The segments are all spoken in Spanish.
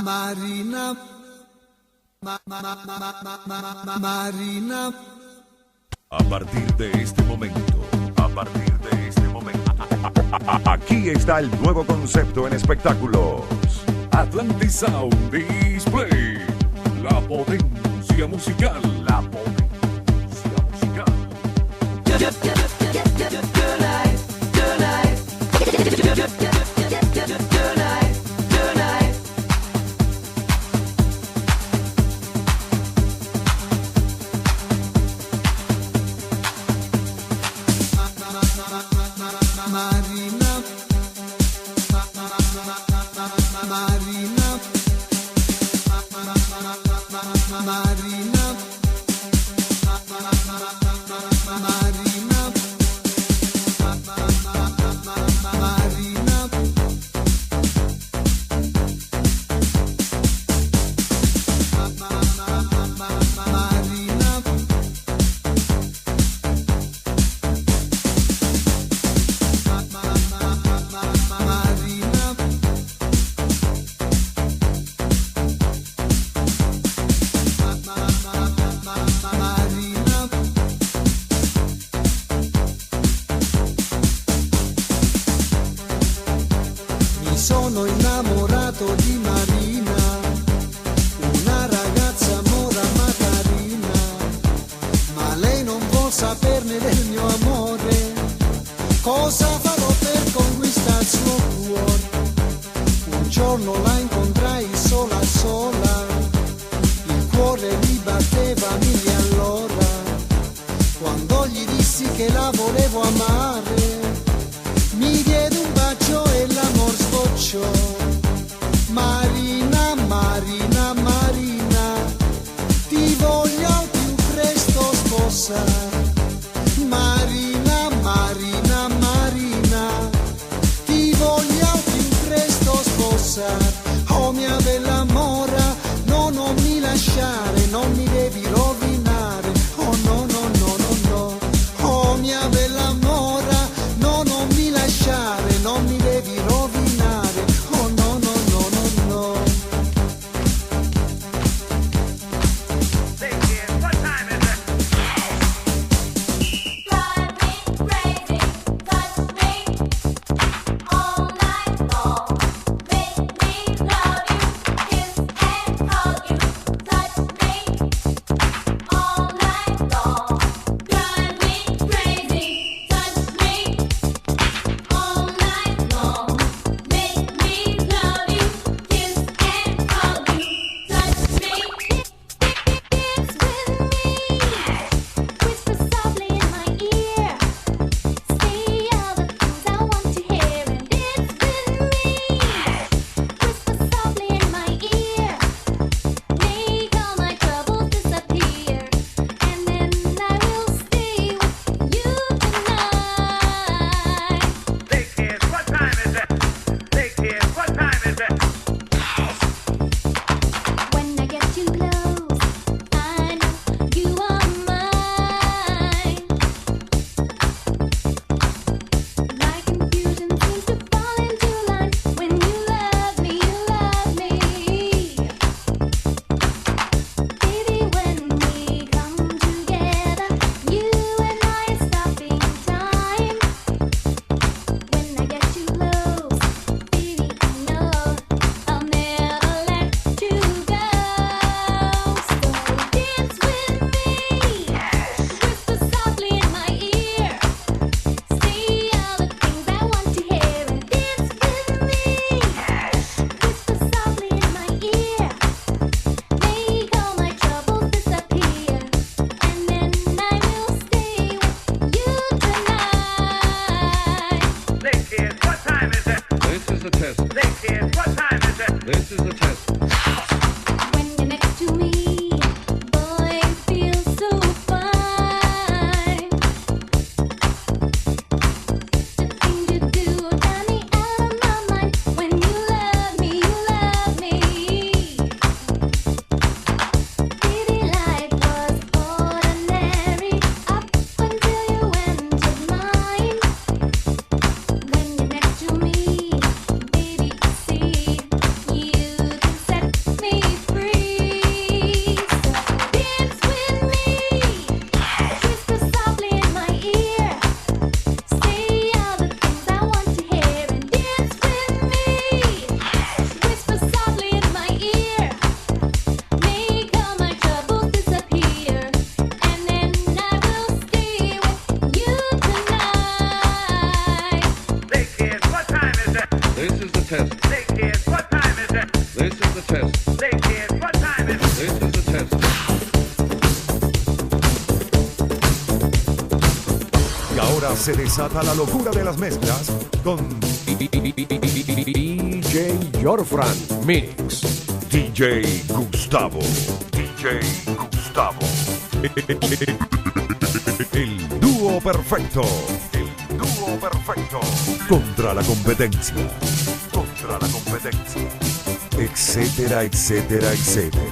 Marina. Marina. A partir de este momento, aquí está el nuevo concepto en espectáculos. Atlantic Sound Display. La potencia musical. Sono innamorato di Marina, una ragazza mora ma carina, ma lei non vuol saperne del mio amore. Cosa farò per conquistare il suo cuore? Un giorno la incontrai sola sola, il cuore mi batteva a mille all'ora, quando gli dissi che la volevo amare. Mi diede un bacio e l'amor sbocciò. Marina, Marina, Marina, ti voglio al più presto sposare. Marina, Marina, Marina, ti voglio al più presto sposare. Oh mia bella mora, no, non mi lasciare, non mi devi rovinare. Oh no, no, no, no, no. Oh mia bella mora, no, non mi lasciare, non mi devi rovinare. Oh no, no, no, no, no. Say, kid, what time is it? Drive me crazy, touch me all night long. Make me love you, kiss and hug you. Touch me all night long. Drive me crazy, touch me all night long. Make me love you, kiss and hug you. Touch me, dance with me, whisper softly in my ear. Say all the things I want to hear, and dance with me, whisper softly in my ear. Make all my troubles disappear, and then I will stay with you tonight. Say, kid, what time is it? Say, kid, what time is it? When I get too close, I know you are mine. My confusion seems to fall into line when you love me, you love me. Baby, when we come together, you and I are stopping time. When I get too close, baby, I know I'll never let you go. So dance with me, whisper softly in my ear. Say all the things I want to hear, and dance with me, whisper softly in my ear. Make all my troubles disappear, and then I will stay with you tonight. Say, kid, what time is it? This is a test. Say, kid, what time is it? This is a test. When you're next to me, boy, it feels so fine. The things you do got me out of my mind. When you love me, you love me. Baby, life was ordinary up until you entered mine. When you're next to me, baby, I see is the test. Say, kids, what time is it? This is the test. Say, kids, what time is it? This is the test. Y ahora se desata la locura de las mezclas con DJ Yorfrank Mix. DJ Gustavo. DJ Gustavo. El dúo perfecto. El dúo perfecto. Contra la competencia. Contra la competencia. Etcétera, etcétera, etcétera.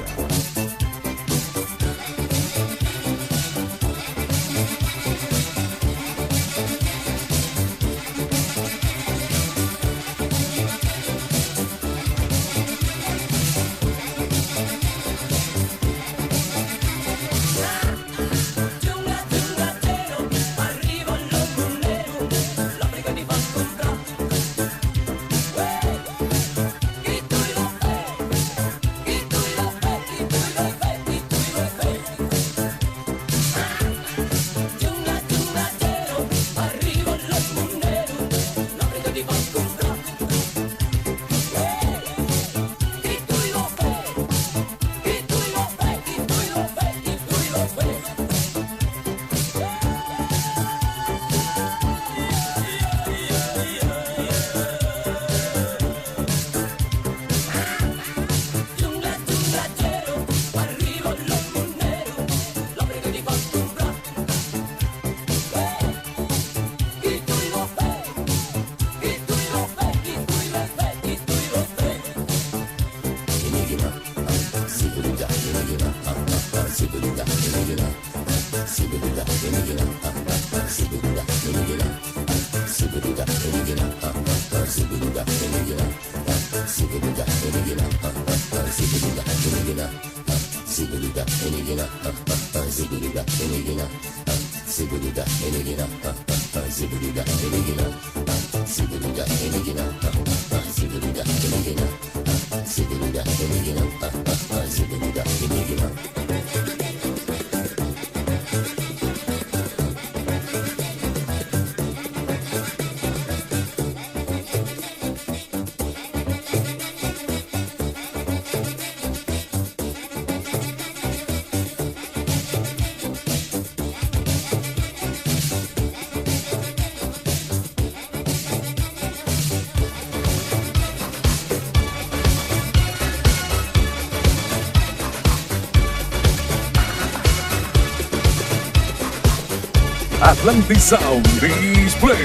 Atlantic Sound Display,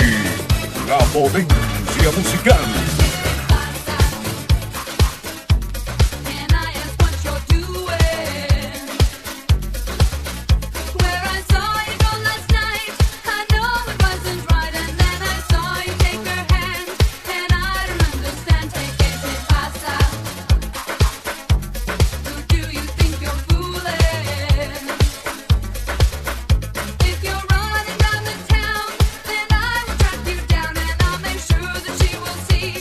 la potencia musical. And I ask what you're doing. Where I saw you go last night, I know it wasn't right. And then I saw you take her hand, and I don't understand. Take it, te pasa. Who do you think you're fooling? If you're running down the town, then I will track you down, and I'll make sure that she will see.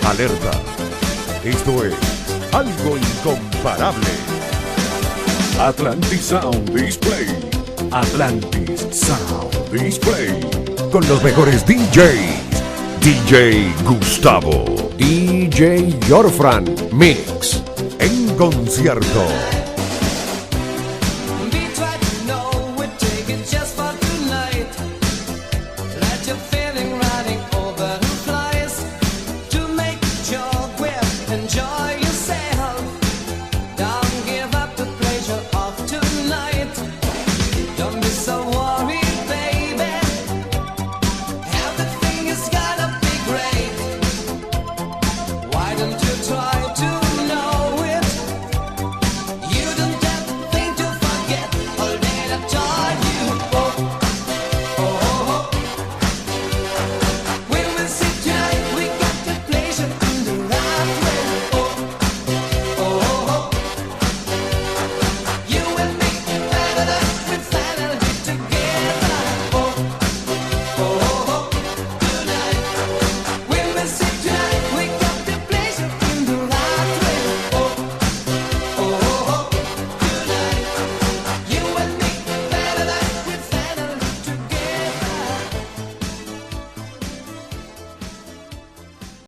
Alerta. Esto es algo incomparable. Atlantis Sound Display. Atlantis Sound Display. Con los mejores DJs. DJ Gustavo. DJ Yorfrank Mix. En concierto.